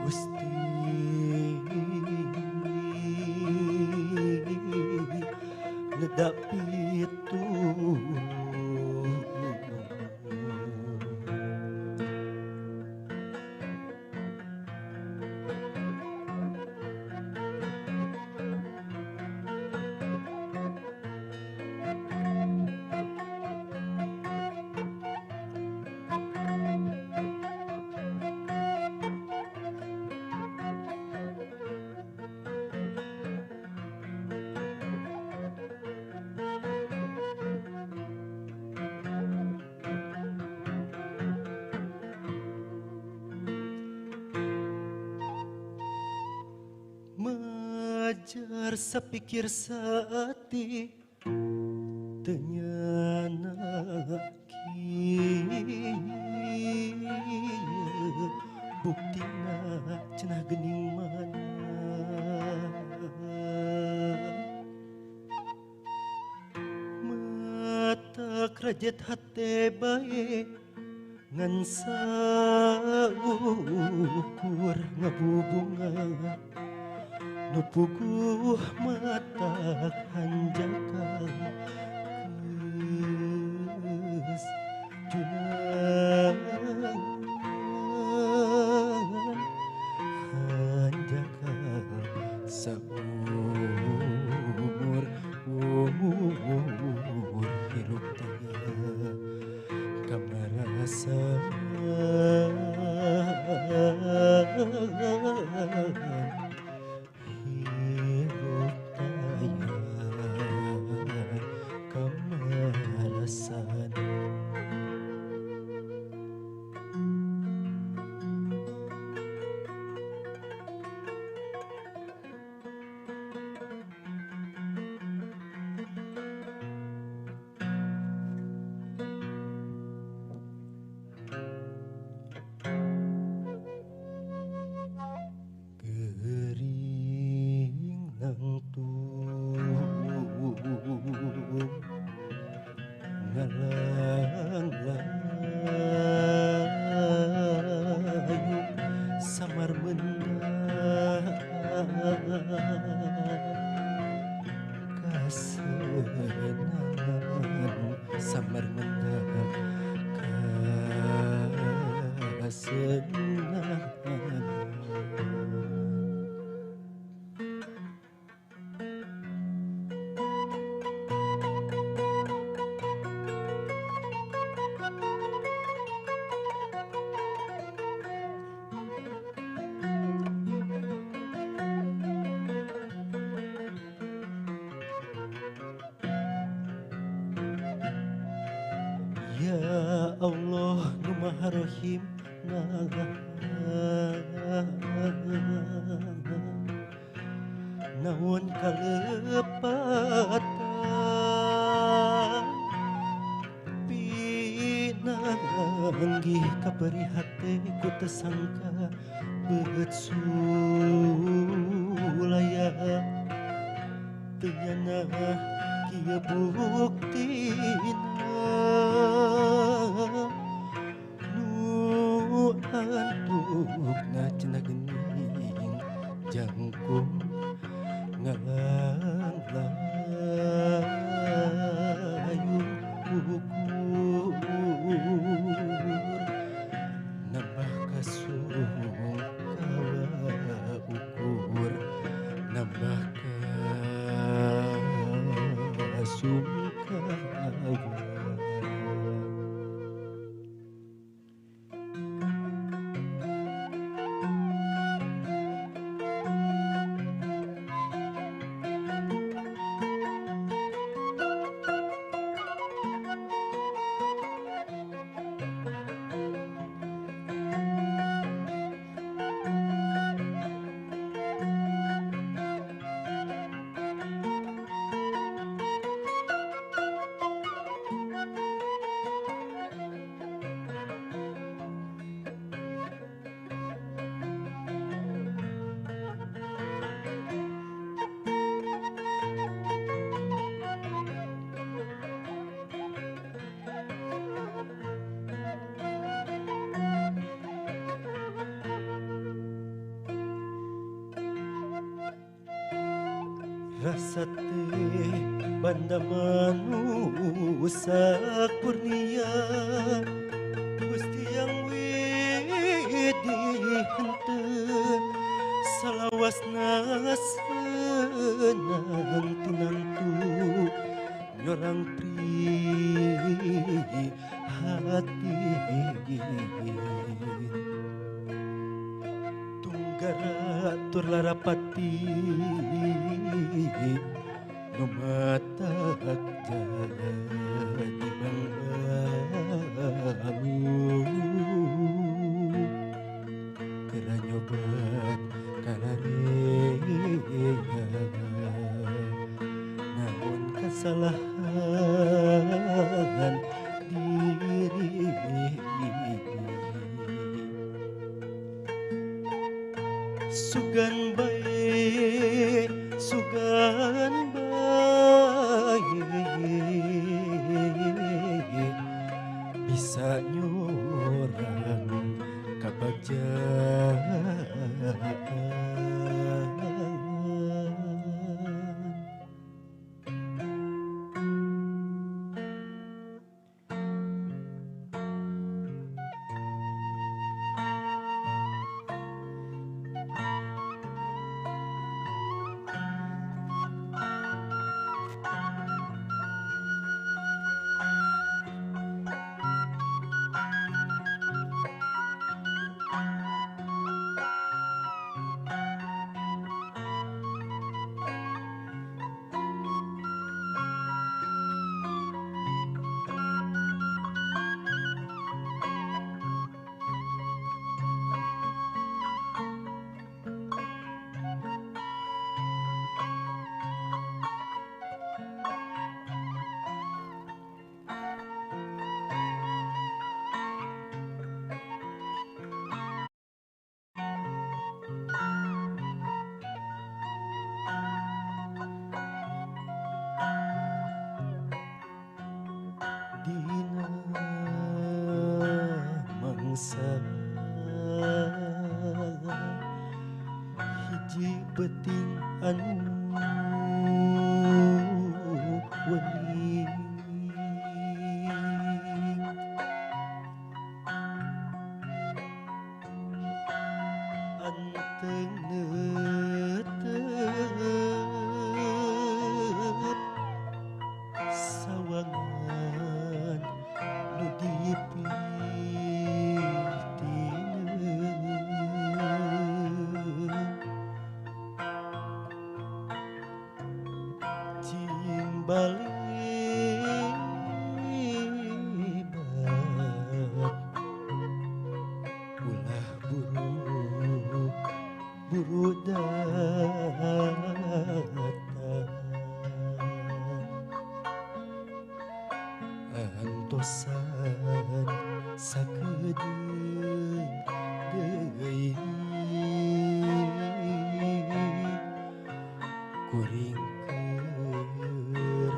Gusti nedapi tulung. Majar sapikir saati tenyanaki buktina cenah gening mana mata krajet hate bae ngan saukur ngabubunga nupuguh mata hanjakan keus junangan hanjakan saumur umur hirup taya kamarasan hirup taya kamarasan. Gering nang tubuh ngalang layung samar menang kasenangan samar menang kasenangan. Ya Allah nu Maha Rahim naon kalepatan pinanggih kabari hate ku teu sangka beut sulaya teu nyana kieu buktina nu antukna cenah geuning jangkung ngalang layung ukur nambah kasung kawa ukur nambah kasung kawa. rasa teh banda manusia kurnia Gusti yang widi henteu salawasna senang tinantu nyorang pri hati tunggara tur larapati mematak jadi banggalu kera nyobat kalareya namun kesalahan diri sugan bae bisa nyorang kabagjaan dina mangsa hiji beting anu wening anteng neuteup sawangan nu dipitineun cing balibat ulah buru datang antosan sakedeung deui kuring keur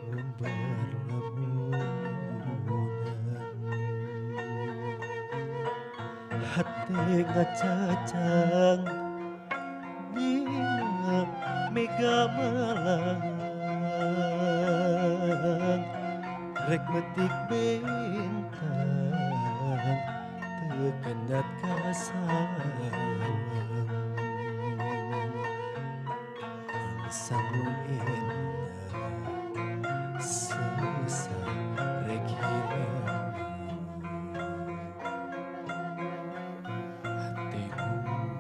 ngumbar lamunan hate ngacacang dina mega malang rek metik bentang teu kendat kasawang sambung endah susah rek hilang hati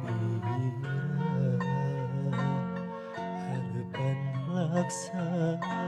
gembira harapan laksana